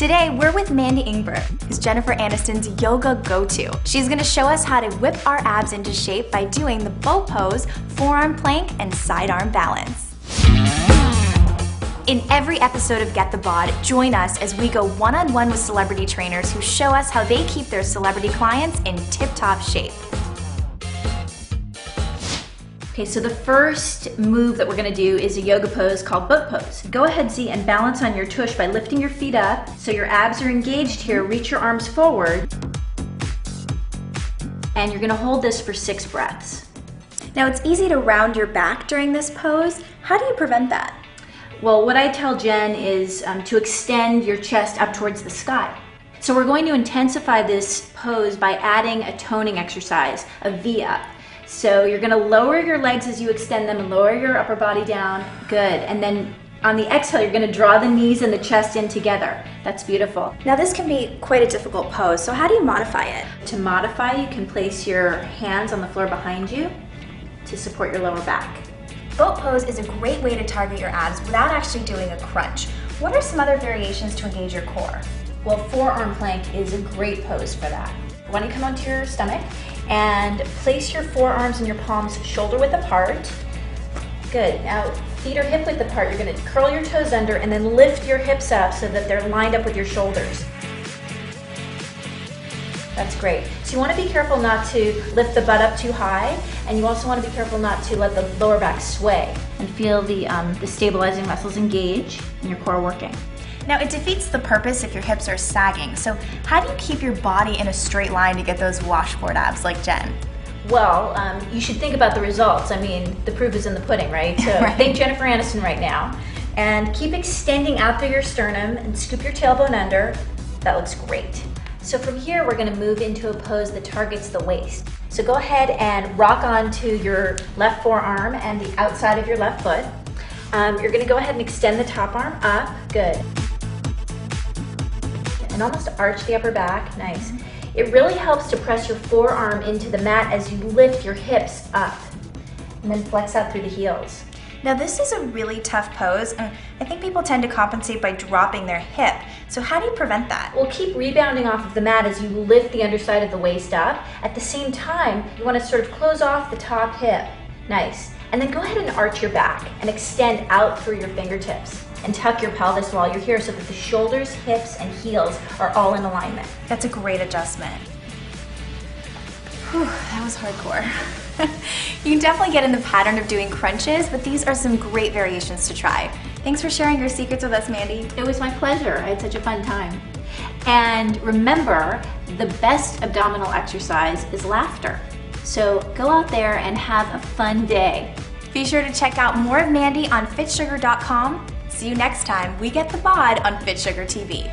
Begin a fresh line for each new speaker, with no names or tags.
Today, we're with Mandy Ingber, who's Jennifer Aniston's yoga go-to. She's gonna show us how to whip our abs into shape by doing the boat pose, forearm plank, and sidearm balance. In every episode of Get the Bod, join us as we go one-on-one with celebrity trainers who show us how they keep their celebrity clients in tip-top shape. Okay, so the first move that we're gonna do is a yoga pose called boat pose. Go ahead, Z, and balance on your tush by lifting your feet up so your abs are engaged here. Reach your arms forward. And you're gonna hold this for 6 breaths. Now, it's easy to round your back during this pose. How do you prevent that? Well, what I tell Jen is to extend your chest up towards the sky. So we're going to intensify this pose by adding a toning exercise, a V-up. So you're gonna lower your legs as you extend them and lower your upper body down. Good. And then on the exhale, you're gonna draw the knees and the chest in together. That's beautiful. Now this can be quite a difficult pose, so how do you modify it? To modify, you can place your hands on the floor behind you to support your lower back. Boat pose is a great way to target your abs without actually doing a crunch. What are some other variations to engage your core? Well, forearm plank is a great pose for that. Why don't you come onto your stomach and place your forearms and your palms shoulder width apart. Good. Now, feet are hip width apart. You're going to curl your toes under and then lift your hips up so that they're lined up with your shoulders. That's great. So you want to be careful not to lift the butt up too high, and you also want to be careful not to let the lower back sway and feel the stabilizing muscles engage and your core working. Now, it defeats the purpose if your hips are sagging. So how do you keep your body in a straight line to get those washboard abs like Jen? Well, you should think about the results. I mean, the proof is in the pudding, right? So right. Think Jennifer Aniston right now. And keep extending out through your sternum and scoop your tailbone under. That looks great. So from here, we're gonna move into a pose that targets the waist. So go ahead and rock onto your left forearm and the outside of your left foot. You're gonna go ahead and extend the top arm up. Good. And almost arch the upper back. Nice. It really helps to press your forearm into the mat as you lift your hips up and then flex out through the heels. Now this is a really tough pose, and I think people tend to compensate by dropping their hip. So how do you prevent that? Well, keep rebounding off of the mat as you lift the underside of the waist up. At the same time, you want to sort of close off the top hip. Nice. And then go ahead and arch your back and extend out through your fingertips. And tuck your pelvis while you're here so that the shoulders, hips, and heels are all in alignment. That's a great adjustment. Whew, that was hardcore. You can definitely get in the pattern of doing crunches, but these are some great variations to try. Thanks for sharing your secrets with us, Mandy. It was my pleasure. I had such a fun time. And remember, the best abdominal exercise is laughter. So go out there and have a fun day. Be sure to check out more of Mandy on fitsugar.com. See you next time. We get the bod on Fit Sugar TV.